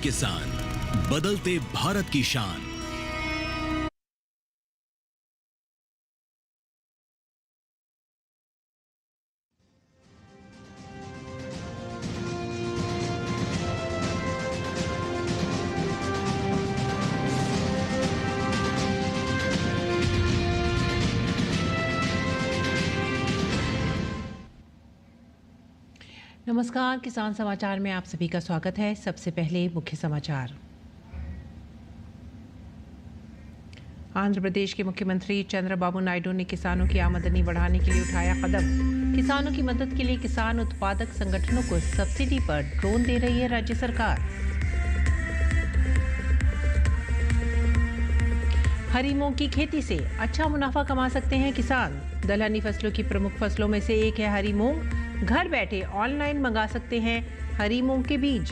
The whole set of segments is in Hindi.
किसान, बदलते भारत की शान। नमस्कार, किसान समाचार में आप सभी का स्वागत है। सबसे पहले मुख्य समाचार। आंध्र प्रदेश के मुख्यमंत्री चंद्रबाबू नायडू ने किसानों की आमदनी बढ़ाने के लिए उठाया कदम। किसानों की मदद के लिए किसान उत्पादक संगठनों को सब्सिडी पर ड्रोन दे रही है राज्य सरकार। हरी मूंग की खेती से अच्छा मुनाफा कमा सकते हैं किसान। दलहनी फसलों की प्रमुख फसलों में से एक है हरी मूंग। घर बैठे ऑनलाइन मंगा सकते हैं हरी मूंग के बीज।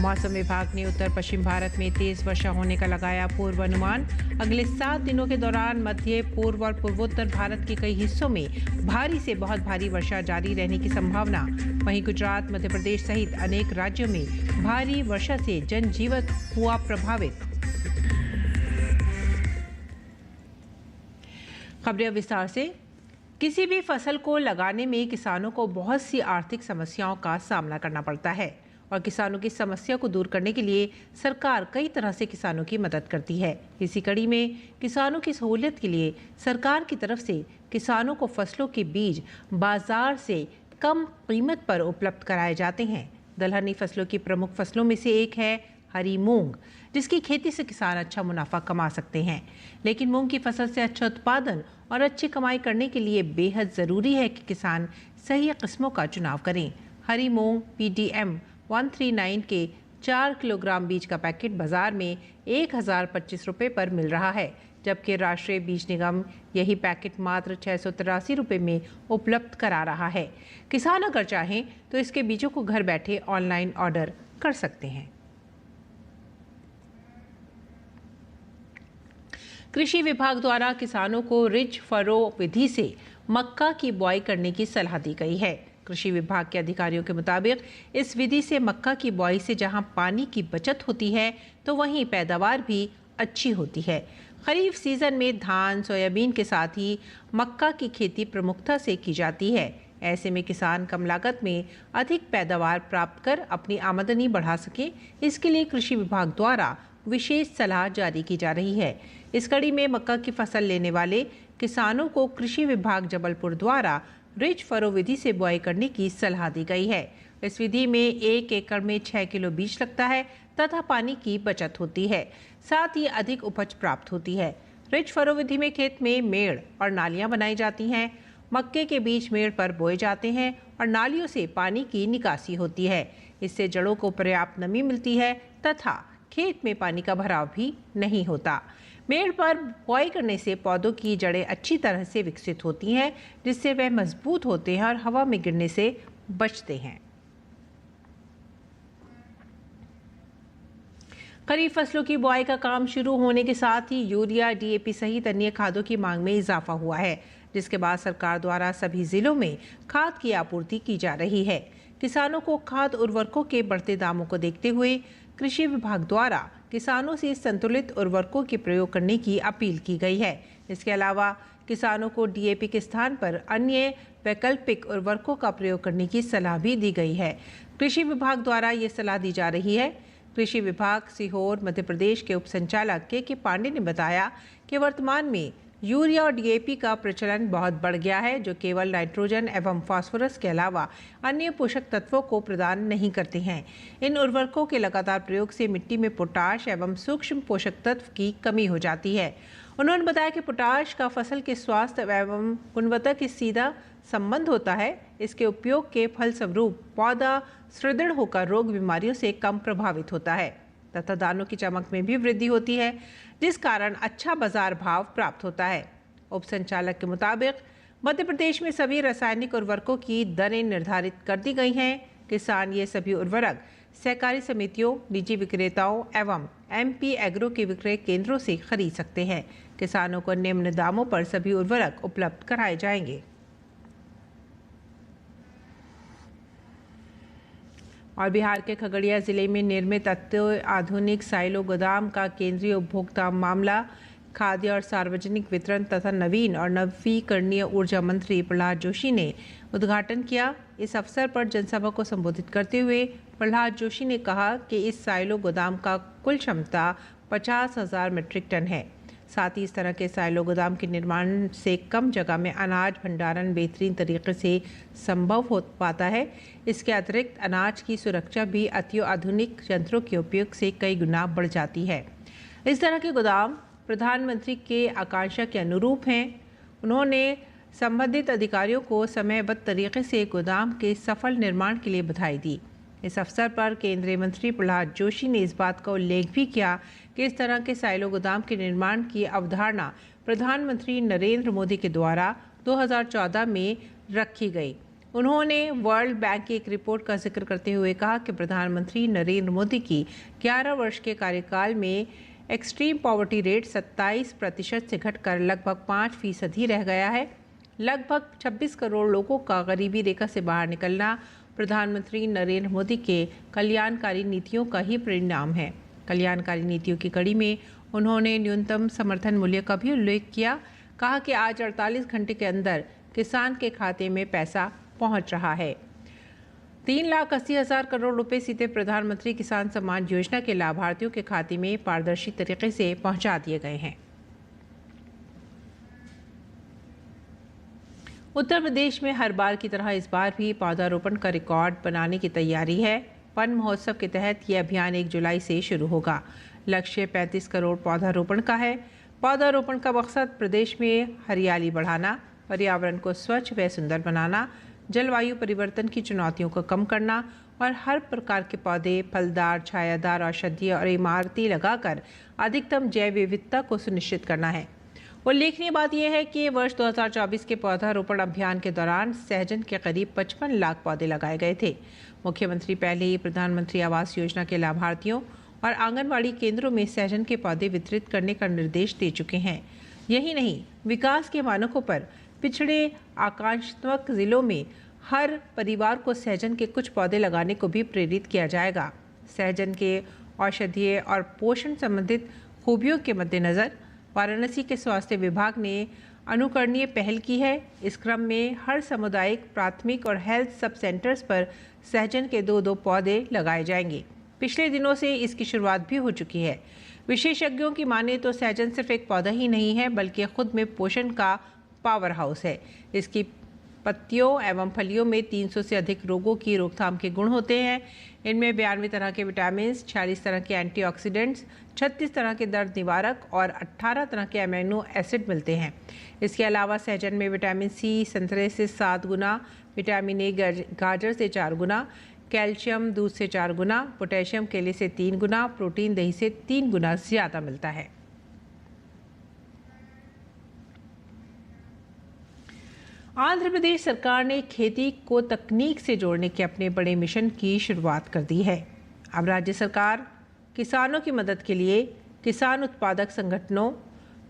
मौसम विभाग ने उत्तर पश्चिम भारत में तेज वर्षा होने का लगाया पूर्वानुमान। अगले 7 दिनों के दौरान मध्य पूर्व और पूर्वोत्तर भारत के कई हिस्सों में भारी से बहुत भारी वर्षा जारी रहने की संभावना। वहीं गुजरात, मध्य प्रदेश सहित अनेक राज्यों में भारी वर्षा से जनजीवन हुआ प्रभावित। खबरें विस्तार से। किसी भी फसल को लगाने में किसानों को बहुत सी आर्थिक समस्याओं का सामना करना पड़ता है और किसानों की समस्या को दूर करने के लिए सरकार कई तरह से किसानों की मदद करती है। इसी कड़ी में किसानों की सहूलियत के लिए सरकार की तरफ से किसानों को फसलों के बीज बाजार से कम कीमत पर उपलब्ध कराए जाते हैं। दलहनी फसलों की प्रमुख फसलों में से एक है हरी मूंग, जिसकी खेती से किसान अच्छा मुनाफा कमा सकते हैं। लेकिन मूंग की फसल से अच्छा उत्पादन और अच्छी कमाई करने के लिए बेहद ज़रूरी है कि किसान सही किस्मों का चुनाव करें। हरी मूंग PDM 139 के 4 किलोग्राम बीज का पैकेट बाजार में 1025 रुपये पर मिल रहा है, जबकि राष्ट्रीय बीज निगम यही पैकेट मात्र 683 रुपये में उपलब्ध करा रहा है। किसान अगर चाहें तो इसके बीजों को घर बैठे ऑनलाइन ऑर्डर कर सकते हैं। कृषि विभाग द्वारा किसानों को रिज फरो विधि से मक्का की बुआई करने की सलाह दी गई है। कृषि विभाग के अधिकारियों के मुताबिक इस विधि से मक्का की बुआई से जहां पानी की बचत होती है तो वहीं पैदावार भी अच्छी होती है। खरीफ सीजन में धान, सोयाबीन के साथ ही मक्का की खेती प्रमुखता से की जाती है। ऐसे में किसान कम लागत में अधिक पैदावार प्राप्त कर अपनी आमदनी बढ़ा सके, इसके लिए कृषि विभाग द्वारा विशेष सलाह जारी की जा रही है। इस कड़ी में मक्का की फसल लेने वाले किसानों को कृषि विभाग जबलपुर द्वारा रिज फरो विधि से बुआई करने की सलाह दी गई है। इस विधि में 1 एकड़ में 6 किलो बीज लगता है तथा पानी की बचत होती है, साथ ही अधिक उपज प्राप्त होती है। रिज फरो विधि में खेत में मेड़ और नालियां बनाई जाती हैं। मक्के के बीज मेड़ पर बोए जाते हैं और नालियों से पानी की निकासी होती है। इससे जड़ों को पर्याप्त नमी मिलती है तथा खेत में पानी का भराव भी नहीं होता। मेड़ पर बुआई करने से पौधों की जड़ें अच्छी तरह से विकसित होती हैं, जिससे वह मजबूत होते हैं और हवा में गिरने से बचते हैं। खरीफ फसलों की बुआई का काम शुरू होने के साथ ही यूरिया, DAP सहित अन्य खादों की मांग में इजाफा हुआ है, जिसके बाद सरकार द्वारा सभी जिलों में खाद की आपूर्ति की जा रही है। किसानों को खाद उर्वरकों के बढ़ते दामों को देखते हुए कृषि विभाग द्वारा किसानों से संतुलित उर्वरकों के प्रयोग करने की अपील की गई है। इसके अलावा किसानों को DAP के स्थान पर अन्य वैकल्पिक उर्वरकों का प्रयोग करने की सलाह भी दी गई है। कृषि विभाग द्वारा ये सलाह दी जा रही है। कृषि विभाग सीहोर मध्य प्रदेश के उप संचालक के पांडे ने बताया कि वर्तमान में यूरिया और DAP का प्रचलन बहुत बढ़ गया है, जो केवल नाइट्रोजन एवं फास्फोरस के अलावा अन्य पोषक तत्वों को प्रदान नहीं करते हैं। इन उर्वरकों के लगातार प्रयोग से मिट्टी में पोटाश एवं सूक्ष्म पोषक तत्व की कमी हो जाती है। उन्होंने बताया कि पोटाश का फसल के स्वास्थ्य एवं गुणवत्ता के सीधा संबंध होता है। इसके उपयोग के फलस्वरूप पौधा सुदृढ़ होकर रोग बीमारियों से कम प्रभावित होता है तथा दानों की चमक में भी वृद्धि होती है, जिस कारण अच्छा बाजार भाव प्राप्त होता है। उप संचालक के मुताबिक मध्य प्रदेश में सभी रासायनिक उर्वरकों की दरें निर्धारित कर दी गई हैं। किसान ये सभी उर्वरक सहकारी समितियों, निजी विक्रेताओं एवं MP एग्रो के विक्रय केंद्रों से खरीद सकते हैं। किसानों को निम्न दामों पर सभी उर्वरक उपलब्ध कराए जाएंगे। और बिहार के खगड़िया जिले में निर्मित अत्याधुनिक साइलो गोदाम का केंद्रीय उपभोक्ता मामला, खाद्य और सार्वजनिक वितरण तथा नवीन और नवीकरणीय ऊर्जा मंत्री प्रहलाद जोशी ने उद्घाटन किया। इस अवसर पर जनसभा को संबोधित करते हुए प्रहलाद जोशी ने कहा कि इस साइलो गोदाम का कुल क्षमता 50,000 मीट्रिक टन है। साथ ही इस तरह के साइलो गोदाम के निर्माण से कम जगह में अनाज भंडारण बेहतरीन तरीके से संभव हो पाता है। इसके अतिरिक्त अनाज की सुरक्षा भी अत्याधुनिक यंत्रों के उपयोग से कई गुना बढ़ जाती है। इस तरह के गोदाम प्रधानमंत्री के आकांक्षा के अनुरूप हैं। उन्होंने संबंधित अधिकारियों को समयबद्ध तरीके से गोदाम के सफल निर्माण के लिए बधाई दी। इस अवसर पर केंद्रीय मंत्री प्रहलाद जोशी ने इस बात का उल्लेख भी किया कि इस तरह के साइलो गोदाम के निर्माण की अवधारणा प्रधानमंत्री नरेंद्र मोदी के द्वारा 2014 में रखी गई। उन्होंने वर्ल्ड बैंक की एक रिपोर्ट का जिक्र करते हुए कहा कि प्रधानमंत्री नरेंद्र मोदी की 11 वर्ष के कार्यकाल में एक्सट्रीम पॉवर्टी रेट 27% से घटकर लगभग 5% ही रह गया है। लगभग 26 करोड़ लोगों का गरीबी रेखा से बाहर निकलना प्रधानमंत्री नरेंद्र मोदी के कल्याणकारी नीतियों का ही परिणाम है। कल्याणकारी नीतियों की कड़ी में उन्होंने न्यूनतम समर्थन मूल्य का भी उल्लेख किया। कहा कि आज 48 घंटे के अंदर किसान के खाते में पैसा पहुंच रहा है। 3,80,000 करोड़ रुपए सीधे प्रधानमंत्री किसान सम्मान योजना के लाभार्थियों के खाते में पारदर्शी तरीके से पहुंचा दिए गए हैं। उत्तर प्रदेश में हर बार की तरह इस बार भी पौधारोपण का रिकॉर्ड बनाने की तैयारी है। वन महोत्सव के तहत ये अभियान 1 जुलाई से शुरू होगा। लक्ष्य 35 करोड़ पौधारोपण का है। पौधारोपण का मकसद प्रदेश में हरियाली बढ़ाना, पर्यावरण को स्वच्छ व सुंदर बनाना, जलवायु परिवर्तन की चुनौतियों को कम करना और हर प्रकार के पौधे फलदार, छायादार, औषधीय और इमारती लगाकर अधिकतम जैव विविधता को सुनिश्चित करना है। उल्लेखनीय बात यह है कि वर्ष 2024 के पौधारोपण अभियान के दौरान सहजन के करीब 55 लाख पौधे लगाए गए थे। मुख्यमंत्री पहले ही प्रधानमंत्री आवास योजना के लाभार्थियों और आंगनवाड़ी केंद्रों में सहजन के पौधे वितरित करने का निर्देश दे चुके हैं। यही नहीं, विकास के मानकों पर पिछड़े आकांक्षात्मक जिलों में हर परिवार को सहजन के कुछ पौधे लगाने को भी प्रेरित किया जाएगा। सहजन के औषधीय और पोषण संबंधित खूबियों के मद्देनज़र वाराणसी के स्वास्थ्य विभाग ने अनुकरणीय पहल की है। इस क्रम में हर सामुदायिक, प्राथमिक और हेल्थ सब सेंटर्स पर सहजन के 2-2 पौधे लगाए जाएंगे। पिछले दिनों से इसकी शुरुआत भी हो चुकी है। विशेषज्ञों की माने तो सहजन सिर्फ एक पौधा ही नहीं है, बल्कि खुद में पोषण का पावर हाउस है। इसकी पत्तियों एवं फलियों में 300 से अधिक रोगों की रोकथाम के गुण होते हैं। इनमें 92 तरह के विटामिन, 46 तरह के एंटीऑक्सीडेंट्स, 36 तरह के दर्द निवारक और 18 तरह के अमीनो एसिड मिलते हैं। इसके अलावा सहजन में विटामिन सी संतरे से 7 गुना, विटामिन ए गाजर से 4 गुना, कैल्शियम दूध से 4 गुना, पोटेशियम केले से 3 गुना, प्रोटीन दही से 3 गुना ज़्यादा मिलता है। आंध्र प्रदेश सरकार ने खेती को तकनीक से जोड़ने के अपने बड़े मिशन की शुरुआत कर दी है। अब राज्य सरकार किसानों की मदद के लिए किसान उत्पादक संगठनों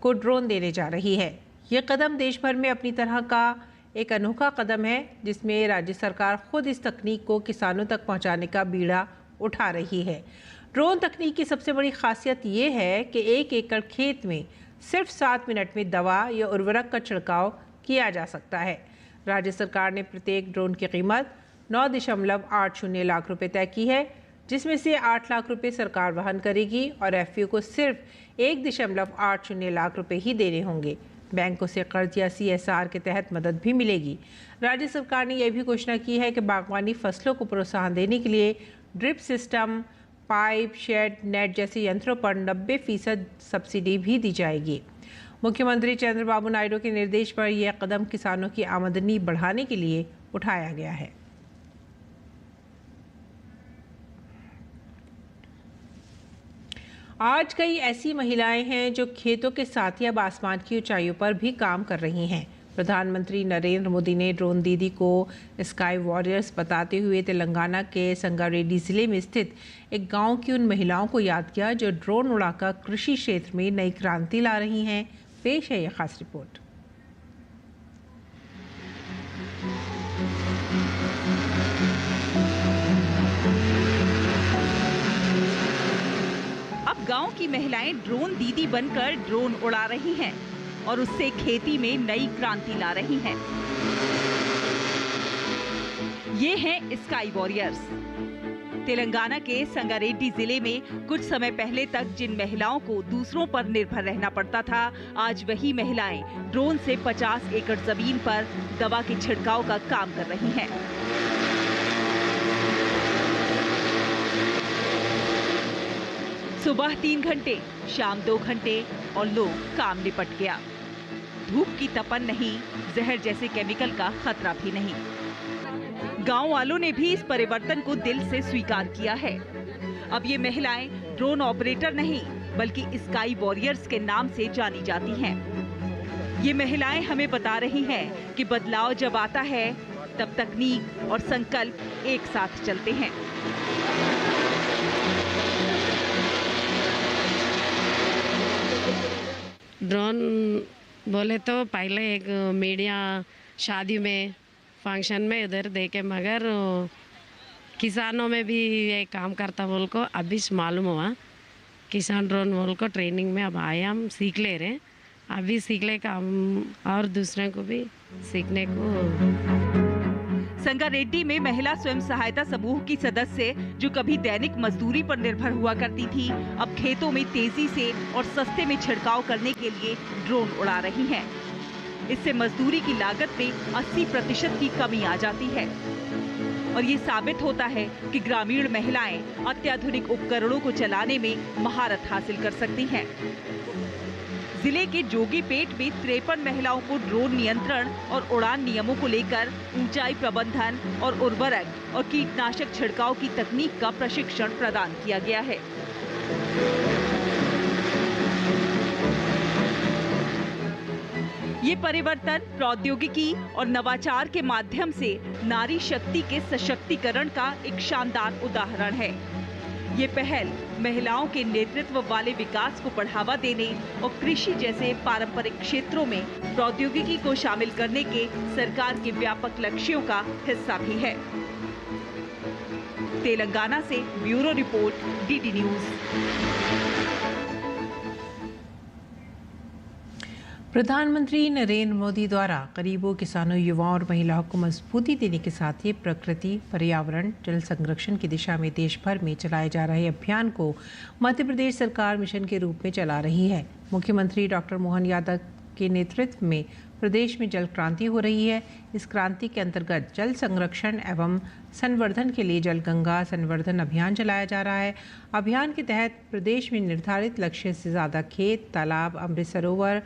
को ड्रोन देने जा रही है। ये कदम देश भर में अपनी तरह का एक अनोखा कदम है, जिसमें राज्य सरकार खुद इस तकनीक को किसानों तक पहुंचाने का बीड़ा उठा रही है। ड्रोन तकनीक की सबसे बड़ी खासियत ये है कि 1 एकड़ खेत में सिर्फ 7 मिनट में दवा या उर्वरक का छिड़काव किया जा सकता है। राज्य सरकार ने प्रत्येक ड्रोन की कीमत 9.80 लाख रुपए तय की है, जिसमें से 8 लाख रुपए सरकार वहन करेगी और एफपीओ को सिर्फ 1.80 लाख रुपए ही देने होंगे। बैंकों से कर्ज या CSR के तहत मदद भी मिलेगी। राज्य सरकार ने यह भी घोषणा की है कि बागवानी फसलों को प्रोत्साहन देने के लिए drip system, pipe, shade, net जैसे यंत्रों पर 90% सब्सिडी भी दी जाएगी। मुख्यमंत्री चंद्रबाबू नायडू के निर्देश पर यह कदम किसानों की आमदनी बढ़ाने के लिए उठाया गया है। आज कई ऐसी महिलाएं हैं जो खेतों के साथ ही अब आसमान की ऊंचाइयों पर भी काम कर रही हैं। प्रधानमंत्री नरेंद्र मोदी ने ड्रोन दीदी को स्काई वॉरियर्स बताते हुए तेलंगाना के संगारेड्डी जिले में स्थित एक गांव की उन महिलाओं को याद किया जो ड्रोन उड़ाकर कृषि क्षेत्र में नई क्रांति ला रही हैं। पेश है यह खास रिपोर्ट। गांव की महिलाएं ड्रोन दीदी बनकर ड्रोन उड़ा रही हैं और उससे खेती में नई क्रांति ला रही हैं। ये हैं स्काई वॉरियर्स। तेलंगाना के संगारेड्डी जिले में कुछ समय पहले तक जिन महिलाओं को दूसरों पर निर्भर रहना पड़ता था, आज वही महिलाएं ड्रोन से 50 एकड़ जमीन पर दवा के छिड़काव का काम कर रही हैं। सुबह 3 घंटे, शाम 2 घंटे और लो काम निपट गया। धूप की तपन नहीं, जहर जैसे केमिकल का खतरा भी नहीं। गांव वालों ने भी इस परिवर्तन को दिल से स्वीकार किया है। अब ये महिलाएं ड्रोन ऑपरेटर नहीं बल्कि स्काई वॉरियर्स के नाम से जानी जाती हैं। ये महिलाएं हमें बता रही हैं कि बदलाव जब आता है तब तकनीक और संकल्प एक साथ चलते हैं। ड्रोन बोले तो पहले एक मीडिया शादी में फंक्शन में उधर देखे, मगर किसानों में भी ये काम करता बोल को अभी मालूम हुआ। किसान ड्रोन बोल को ट्रेनिंग में अब आए, हम सीख ले रहे हैं। अभी सीख ले का हम और दूसरे को भी सीखने को। संगारेड्डी में महिला स्वयं सहायता समूह की सदस्य जो कभी दैनिक मजदूरी पर निर्भर हुआ करती थी, अब खेतों में तेजी से और सस्ते में छिड़काव करने के लिए ड्रोन उड़ा रही हैं। इससे मजदूरी की लागत में 80% की कमी आ जाती है और ये साबित होता है कि ग्रामीण महिलाएं अत्याधुनिक उपकरणों को चलाने में महारत हासिल कर सकती हैं। जिले के जोगीपेट में 53 महिलाओं को ड्रोन नियंत्रण और उड़ान नियमों को लेकर ऊंचाई प्रबंधन और उर्वरक और कीटनाशक छिड़काव की तकनीक का प्रशिक्षण प्रदान किया गया है। ये परिवर्तन प्रौद्योगिकी और नवाचार के माध्यम से नारी शक्ति के सशक्तिकरण का एक शानदार उदाहरण है। ये पहल महिलाओं के नेतृत्व वाले विकास को बढ़ावा देने और कृषि जैसे पारंपरिक क्षेत्रों में प्रौद्योगिकी को शामिल करने के सरकार के व्यापक लक्ष्यों का हिस्सा भी है। तेलंगाना से ब्यूरो रिपोर्ट, डीडी न्यूज। प्रधानमंत्री नरेंद्र मोदी द्वारा गरीबों, किसानों, युवाओं और महिलाओं को मजबूती देने के साथ ही प्रकृति, पर्यावरण, जल संरक्षण की दिशा में देश भर में चलाए जा रहे अभियान को मध्य प्रदेश सरकार मिशन के रूप में चला रही है। मुख्यमंत्री डॉक्टर मोहन यादव के नेतृत्व में प्रदेश में जल क्रांति हो रही है। इस क्रांति के अंतर्गत जल संरक्षण एवं संवर्धन के लिए जल गंगा संवर्धन अभियान चलाया जा रहा है। अभियान के तहत प्रदेश में निर्धारित लक्ष्य से ज़्यादा खेत, तालाब, Amrit Sarovar,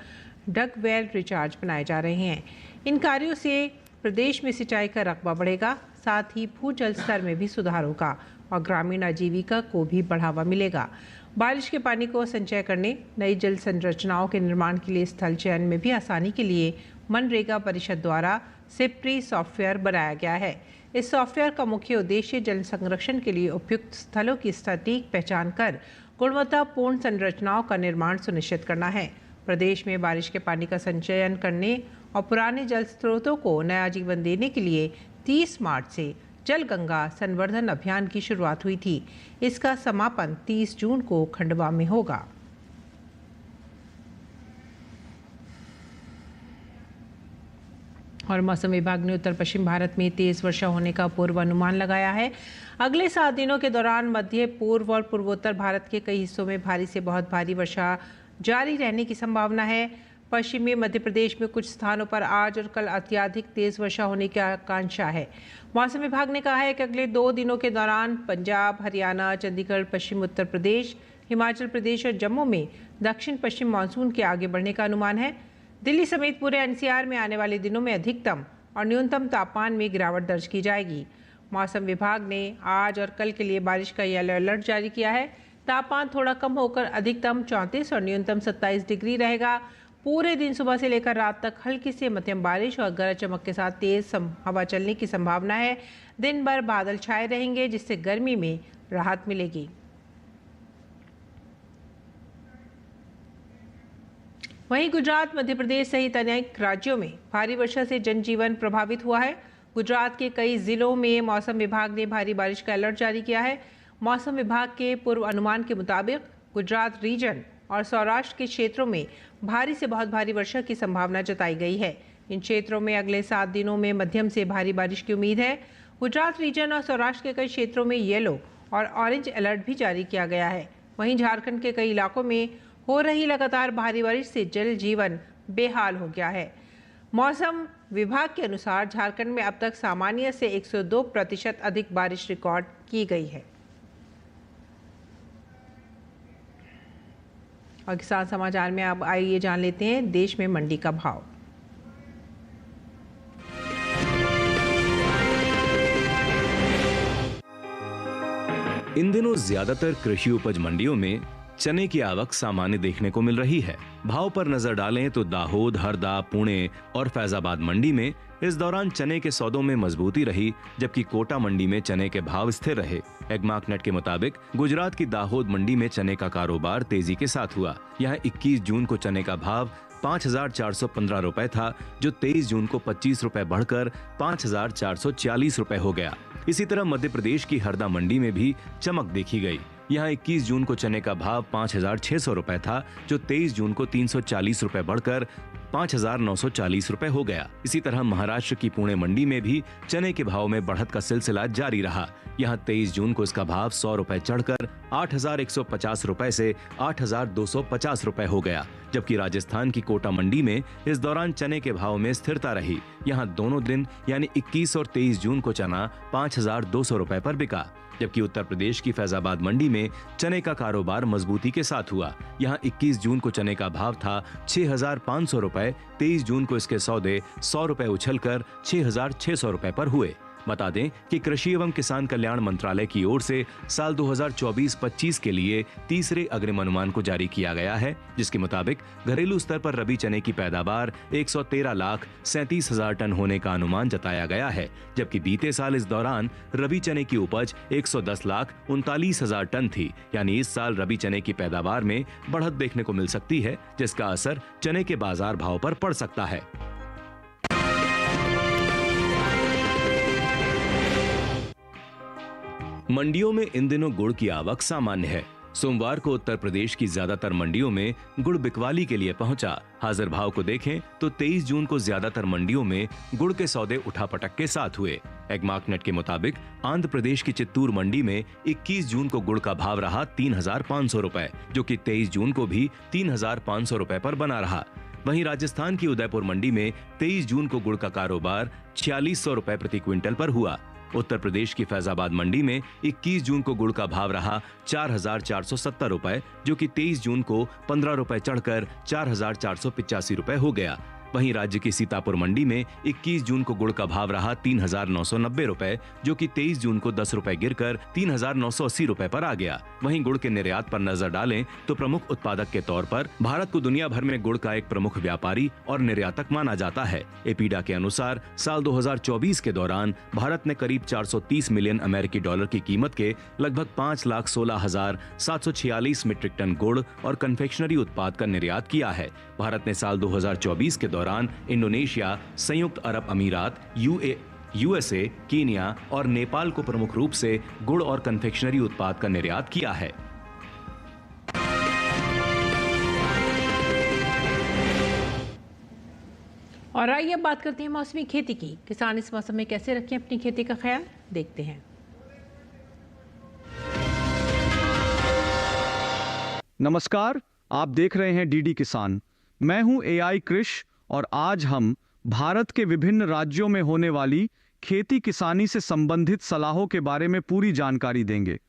duck well recharge बनाए जा रहे हैं। इन कार्यों से प्रदेश में सिंचाई का रकबा बढ़ेगा, साथ ही भूजल स्तर में भी सुधार होगा और ग्रामीण आजीविका को भी बढ़ावा मिलेगा। बारिश के पानी को संचय करने, नई जल संरचनाओं के निर्माण के लिए स्थल चयन में भी आसानी के लिए मनरेगा परिषद द्वारा सिप्री सॉफ्टवेयर बनाया गया है। इस सॉफ्टवेयर का मुख्य उद्देश्य जल संरक्षण के लिए उपयुक्त स्थलों की सटीक पहचान कर गुणवत्तापूर्ण संरचनाओं का निर्माण सुनिश्चित करना है। प्रदेश में बारिश के पानी का संचयन करने और पुराने जल स्रोतों को नया जीवन देने के लिए 30 मार्च से जल गंगा संवर्धन अभियान की शुरुआत हुई थी। इसका समापन 30 जून को खंडवा में होगा। और मौसम विभाग ने उत्तर पश्चिम भारत में तेज वर्षा होने का पूर्वानुमान लगाया है। अगले 7 दिनों के दौरान मध्य पूर्व और पूर्वोत्तर भारत के कई हिस्सों में भारी से बहुत भारी वर्षा जारी रहने की संभावना है। पश्चिमी मध्य प्रदेश में कुछ स्थानों पर आज और कल अत्यधिक तेज वर्षा होने की आकांक्षा है। मौसम विभाग ने कहा है कि अगले 2 दिनों के दौरान पंजाब, हरियाणा, चंडीगढ़, पश्चिम उत्तर प्रदेश, हिमाचल प्रदेश और जम्मू में दक्षिण पश्चिम मानसून के आगे बढ़ने का अनुमान है। दिल्ली समेत पूरे एनसीआर में आने वाले दिनों में अधिकतम और न्यूनतम तापमान में गिरावट दर्ज की जाएगी। मौसम विभाग ने आज और कल के लिए बारिश का येलो अलर्ट जारी किया है। तापमान थोड़ा कम होकर अधिकतम 34 और न्यूनतम 27 डिग्री रहेगा। पूरे दिन सुबह से लेकर रात तक हल्की से मध्यम बारिश और गरज चमक के साथ तेज हवा चलने की संभावना है। दिन भर बादल छाए रहेंगे, जिससे गर्मी में राहत मिलेगी। वहीं गुजरात, मध्य प्रदेश सहित अनेक राज्यों में भारी वर्षा से जनजीवन प्रभावित हुआ है। गुजरात के कई जिलों में मौसम विभाग ने भारी बारिश का अलर्ट जारी किया है। मौसम विभाग के पूर्व अनुमान के मुताबिक गुजरात रीजन और सौराष्ट्र के क्षेत्रों में भारी से बहुत भारी वर्षा की संभावना जताई गई है। इन क्षेत्रों में अगले 7 दिनों में मध्यम से भारी बारिश की उम्मीद है। गुजरात रीजन और सौराष्ट्र के कई क्षेत्रों में येलो और ऑरेंज अलर्ट भी जारी किया गया है। वहीं झारखंड के कई इलाकों में हो रही लगातार भारी बारिश से जल जीवन बेहाल हो गया है। मौसम विभाग के अनुसार झारखंड में अब तक सामान्य से 102% अधिक बारिश रिकॉर्ड की गई है। और किसान समाचार में अब आइए जान लेते हैं देश में मंडी का भाव। इन दिनों ज्यादातर कृषि उपज मंडियों में चने की आवक सामान्य देखने को मिल रही है। भाव पर नजर डालें तो दाहोद, हरदा, पुणे और फैजाबाद मंडी में इस दौरान चने के सौदों में मजबूती रही, जबकि कोटा मंडी में चने के भाव स्थिर रहे। एगमार्कनेट के मुताबिक गुजरात की दाहोद मंडी में चने का कारोबार तेजी के साथ हुआ। यहाँ 21 जून को चने का भाव 5,415 रुपए था, जो 23 जून को 25 रुपए बढ़कर 5,440 रुपए हो गया। इसी तरह मध्य प्रदेश की हरदा मंडी में भी चमक देखी गई। यहाँ 21 जून को चने का भाव 5,600 रुपए था, जो 23 जून को 340 रुपए बढ़कर 5,940 रुपए हो गया। इसी तरह महाराष्ट्र की पुणे मंडी में भी चने के भाव में बढ़त का सिलसिला जारी रहा। यहाँ 23 जून को इसका भाव 100 रुपए चढ़कर 8,150 रुपए से 8,250 रुपए हो गया, जबकि राजस्थान की कोटा मंडी में इस दौरान चने के भाव में स्थिरता रही। यहाँ दोनों दिन यानी 21 और 23 जून को चना 5,200 रुपए पर बिका, जबकि उत्तर प्रदेश की फैजाबाद मंडी में चने का कारोबार मजबूती के साथ हुआ। यहाँ 21 जून को चने का भाव था 6,500 रुपए, 23 जून को इसके सौदे 100 रुपए उछलकर 6,600 रुपए पर हुए। बता दें कि कृषि एवं किसान कल्याण मंत्रालय की ओर से साल 2024-25 के लिए तीसरे अग्रिम अनुमान को जारी किया गया है, जिसके मुताबिक घरेलू स्तर पर रबी चने की पैदावार 113,37,000 टन होने का अनुमान जताया गया है, जबकि बीते साल इस दौरान रबी चने की उपज 110,39,000 टन थी। यानी इस साल रबी चने की पैदावार में बढ़त देखने को मिल सकती है, जिसका असर चने के बाजार भाव पर पड़ सकता है। मंडियों में इन दिनों गुड़ की आवक सामान्य है। सोमवार को उत्तर प्रदेश की ज्यादातर मंडियों में गुड़ बिकवाली के लिए पहुंचा। हाजिर भाव को देखें तो 23 जून को ज्यादातर मंडियों में गुड़ के सौदे उठापटक के साथ हुए। एगमार्कनेट के मुताबिक आंध्र प्रदेश की चित्तूर मंडी में 21 जून को गुड़ का भाव रहा 3,500 रुपए, जो कि 23 जून को भी 3,500 रुपए पर बना रहा। वहीं राजस्थान की उदयपुर मंडी में 23 जून को गुड़ का कारोबार 4,600 रुपए प्रति क्विंटल पर हुआ। उत्तर प्रदेश की फैजाबाद मंडी में 21 जून को गुड़ का भाव रहा 4,470 रुपए, जो कि 23 जून को 15 रुपए चढ़कर 4,485 रुपए हो गया। वहीं राज्य की सीतापुर मंडी में 21 जून को गुड़ का भाव रहा 3,990 रुपए, जो कि 23 जून को 10 रुपए गिरकर 3,980 रुपए पर आ गया। वहीं गुड़ के निर्यात पर नजर डालें तो प्रमुख उत्पादक के तौर पर भारत को दुनिया भर में गुड़ का एक प्रमुख व्यापारी और निर्यातक माना जाता है। एपीडा के अनुसार साल 2024 के दौरान भारत ने करीब 430 मिलियन अमेरिकी डॉलर की कीमत के लगभग 5,16,746 मीट्रिक टन गुड़ और कन्फेक्शनरी उत्पाद का निर्यात किया है। भारत ने साल 2024 के दौरान इंडोनेशिया, संयुक्त अरब अमीरात, यूएसए, कीनिया और नेपाल को प्रमुख रूप से गुड़ और कन्फेक्शनरी उत्पाद का निर्यात किया है। और आइए अब बात करते हैं मौसमी खेती की। किसान इस मौसम में कैसे रखें अपनी खेती का ख्याल, देखते हैं। नमस्कार, आप देख रहे हैं डीडी किसान। मैं हूं एआई कृष और आज हम भारत के विभिन्न राज्यों में होने वाली खेती किसानी से संबंधित सलाहों के बारे में पूरी जानकारी देंगे।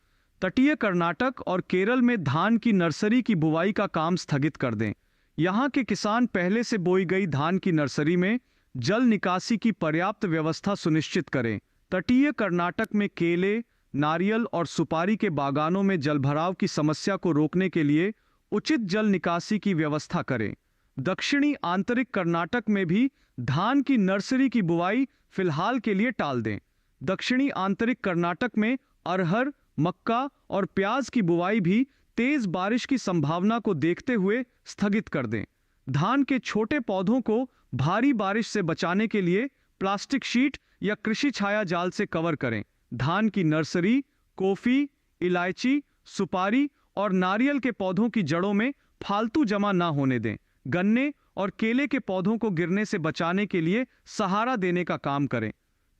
तटीय कर्नाटक और केरल में धान की नर्सरी की बुवाई का काम स्थगित कर दें। यहाँ के किसान पहले से बोई गई धान की नर्सरी में जल निकासी की पर्याप्त व्यवस्था सुनिश्चित करें। तटीय कर्नाटक में केले, नारियल और सुपारी के बागानों में जलभराव की समस्या को रोकने के लिए उचित जल निकासी की व्यवस्था करें। दक्षिणी आंतरिक कर्नाटक में भी धान की नर्सरी की बुवाई फिलहाल के लिए टाल दें। दक्षिणी आंतरिक कर्नाटक में अरहर, मक्का और प्याज की बुवाई भी तेज बारिश की संभावना को देखते हुए स्थगित कर दें। धान के छोटे पौधों को भारी बारिश से बचाने के लिए प्लास्टिक शीट या कृषि छाया जाल से कवर करें। धान की नर्सरी, कॉफी, इलायची, सुपारी और नारियल के पौधों की जड़ों में फालतू जमा ना होने दें। गन्ने और केले के पौधों को गिरने से बचाने के लिए सहारा देने का काम करें।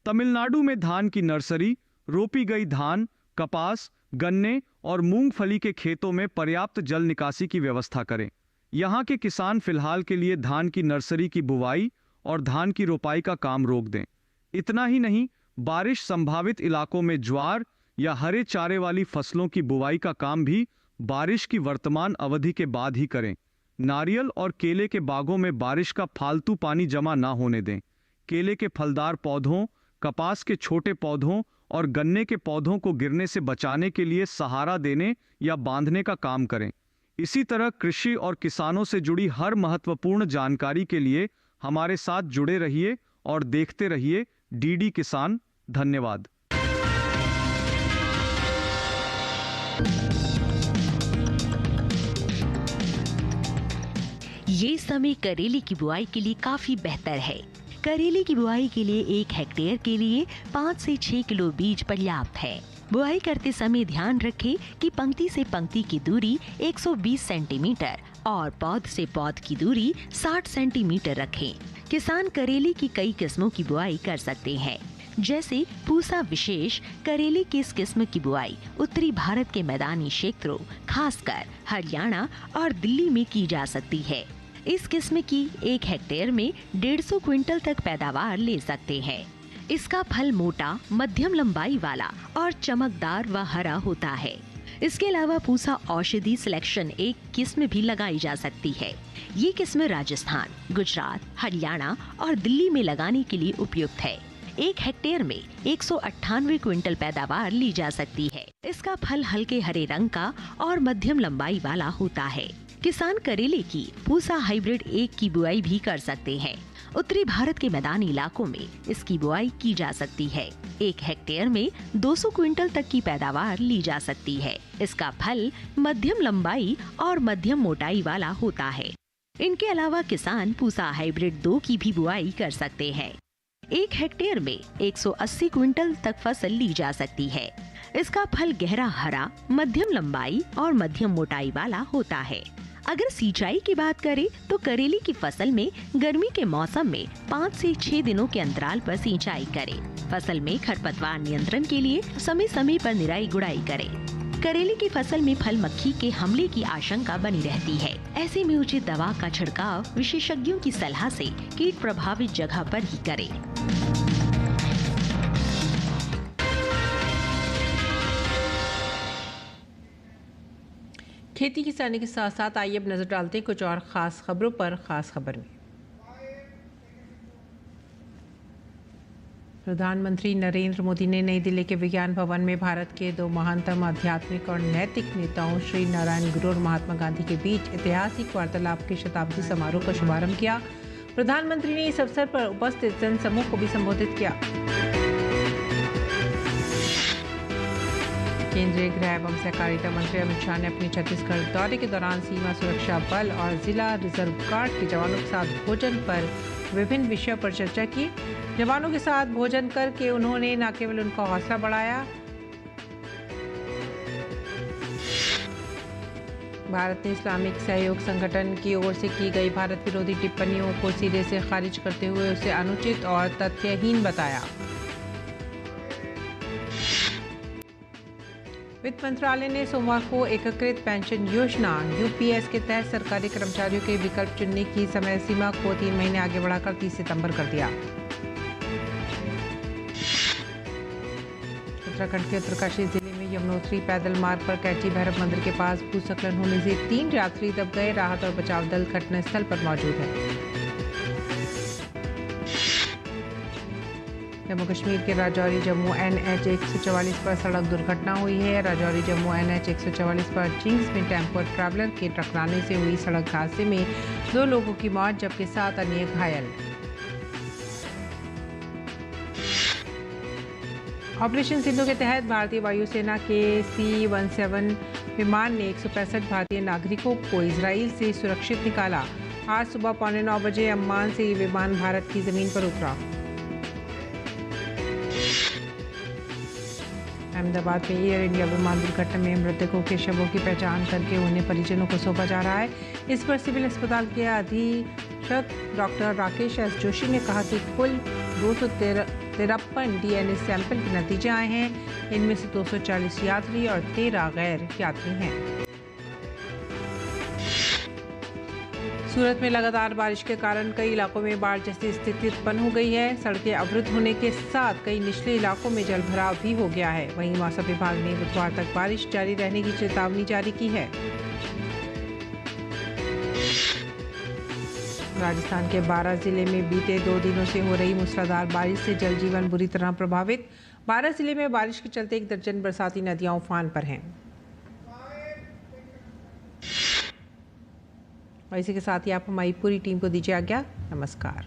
तमिलनाडु में धान की नर्सरी, रोपी गई धान, कपास, गन्ने और मूंगफली के खेतों में पर्याप्त जल निकासी की व्यवस्था करें। यहाँ के किसान फिलहाल के लिए धान की नर्सरी की बुवाई और धान की रोपाई का काम रोक दें। इतना ही नहीं, बारिश संभावित इलाकों में ज्वार या हरे चारे वाली फसलों की बुवाई का काम भी बारिश की वर्तमान अवधि के बाद ही करें। नारियल और केले के बागों में बारिश का फालतू पानी जमा ना होने दें। केले के फलदार पौधों, कपास के छोटे पौधों और गन्ने के पौधों को गिरने से बचाने के लिए सहारा देने या बांधने का काम करें। इसी तरह कृषि और किसानों से जुड़ी हर महत्वपूर्ण जानकारी के लिए हमारे साथ जुड़े रहिए और देखते रहिए डीडी किसान। धन्यवाद। ये समय करेले की बुआई के लिए काफी बेहतर है। करेले की बुआई के लिए 1 हेक्टेयर के लिए 5 से 6 किलो बीज पर्याप्त है। बुआई करते समय ध्यान रखें कि पंक्ति से पंक्ति की दूरी 120 सेंटीमीटर और पौध से पौध की दूरी 60 सेंटीमीटर रखें। किसान करेले की कई किस्मों की बुआई कर सकते हैं, जैसे पूसा विशेष करेले की इस किस्म की बुआई उत्तरी भारत के मैदानी क्षेत्रों, खासकर हरियाणा और दिल्ली में की जा सकती है। इस किस्म की 1 हेक्टेयर में 150 क्विंटल तक पैदावार ले सकते हैं। इसका फल मोटा, मध्यम लंबाई वाला और चमकदार व हरा होता है। इसके अलावा पूसा औषधि सिलेक्शन एक किस्म भी लगाई जा सकती है। ये किस्म राजस्थान, गुजरात, हरियाणा और दिल्ली में लगाने के लिए उपयुक्त है। 1 हेक्टेयर में 198 क्विंटल पैदावार ली जा सकती है। इसका फल हल्के हरे रंग का और मध्यम लंबाई वाला होता है। किसान करेले की पूसा हाइब्रिड 1 की बुआई भी कर सकते हैं। उत्तरी भारत के मैदानी इलाकों में इसकी बुआई की जा सकती है। 1 हेक्टेयर में 200 क्विंटल तक की पैदावार ली जा सकती है। इसका फल मध्यम लंबाई और मध्यम मोटाई वाला होता है। इनके अलावा किसान पूसा हाइब्रिड 2 की भी बुआई कर सकते हैं। 1 हेक्टेयर में 180 क्विंटल तक फसल ली जा सकती है। इसका फल गहरा हरा, मध्यम लंबाई और मध्यम मोटाई वाला होता है। अगर सिंचाई की बात करें तो करेले की फसल में गर्मी के मौसम में 5 से 6 दिनों के अंतराल पर सिंचाई करें। फसल में खरपतवार नियंत्रण के लिए समय समय पर निराई गुड़ाई करें। करेले की फसल में फल मक्खी के हमले की आशंका बनी रहती है। ऐसे में उचित दवा का छिड़काव विशेषज्ञों की सलाह से कीट प्रभावित जगह पर ही करें। खेती किसानी के साथ साथ आइए अब नजर डालते हैं कुछ और खास खबरों पर। खास खबर में प्रधानमंत्री नरेंद्र मोदी ने नई दिल्ली के विज्ञान भवन में भारत के 2 महानतम आध्यात्मिक और नैतिक नेताओं श्री नारायण गुरु और महात्मा गांधी के बीच ऐतिहासिक वार्तालाप के शताब्दी समारोह का शुभारंभ किया। प्रधानमंत्री ने इस अवसर पर उपस्थित जनसमूह को भी संबोधित किया। केंद्रीय गृह एवं सहकारिता मंत्री अमित शाह ने अपने छत्तीसगढ़ दौरे के दौरान सीमा सुरक्षा बल और जिला रिजर्व गार्ड के जवानों के साथ भोजन पर विभिन्न विषयों पर चर्चा की। जवानों के साथ भोजन करके उन्होंने न केवल उनका हौसला बढ़ाया, भारत ने इस्लामिक सहयोग संगठन की ओर से की गई भारत विरोधी टिप्पणियों को सिरे से खारिज करते हुए उसे अनुचित और तथ्यहीन बताया। वित्त मंत्रालय ने सोमवार को एकीकृत पेंशन योजना यूपीएस के तहत सरकारी कर्मचारियों के विकल्प चुनने की समय सीमा को 3 महीने आगे बढ़ाकर 30 सितंबर कर दिया। उत्तराखंड के उत्तरकाशी जिले में यमुनोत्री पैदल मार्ग पर कैची भैरव मंदिर के पास भूस्खलन होने से 3 यात्री दब गए। राहत और बचाव दल घटनास्थल पर मौजूद है। जम्मू कश्मीर के राजौरी जम्मू NH 144 पर सड़क दुर्घटना हुई है। राजौरी जम्मू NH 144 पर चिंग्स में टेम्पो ट्रैवलर के टकराने से हुई सड़क हादसे में 2 लोगों की मौत जबकि 7 अन्य घायल। ऑपरेशन सिंधु के तहत भारतीय वायुसेना के C-17 विमान ने 165 भारतीय नागरिकों को इजराइल से सुरक्षित निकाला। आज सुबह 8:45 बजे अम्मान से ये विमान भारत की जमीन पर उतरा। अहमदाबाद में एयर इंडिया विमान दुर्घटना में मृतकों के शवों की पहचान करके उन्हें परिजनों को सौंपा जा रहा है। इस पर सिविल अस्पताल के अधीक्षक डॉक्टर राकेश एस जोशी ने कहा कि कुल 253 DNA सैंपल के नतीजे आए हैं। इनमें से 240 यात्री और 13 गैर यात्री हैं। सूरत में लगातार बारिश के कारण कई इलाकों में बाढ़ जैसी स्थिति उत्पन्न हो गई है। सड़कें अवरुद्ध होने के साथ कई निचले इलाकों में जलभराव भी हो गया है। वहीं मौसम विभाग ने बुधवार तक बारिश जारी रहने की चेतावनी जारी की है। राजस्थान के 12 जिले में बीते 2 दिनों से हो रही मूसलाधार बारिश से जनजीवन बुरी तरह प्रभावित। 12 जिले में बारिश के चलते 1 दर्जन बरसाती नदियां उफान पर हैं। और इसी के साथ ही आप हमारी पूरी टीम को दीजिए आज्ञा। नमस्कार।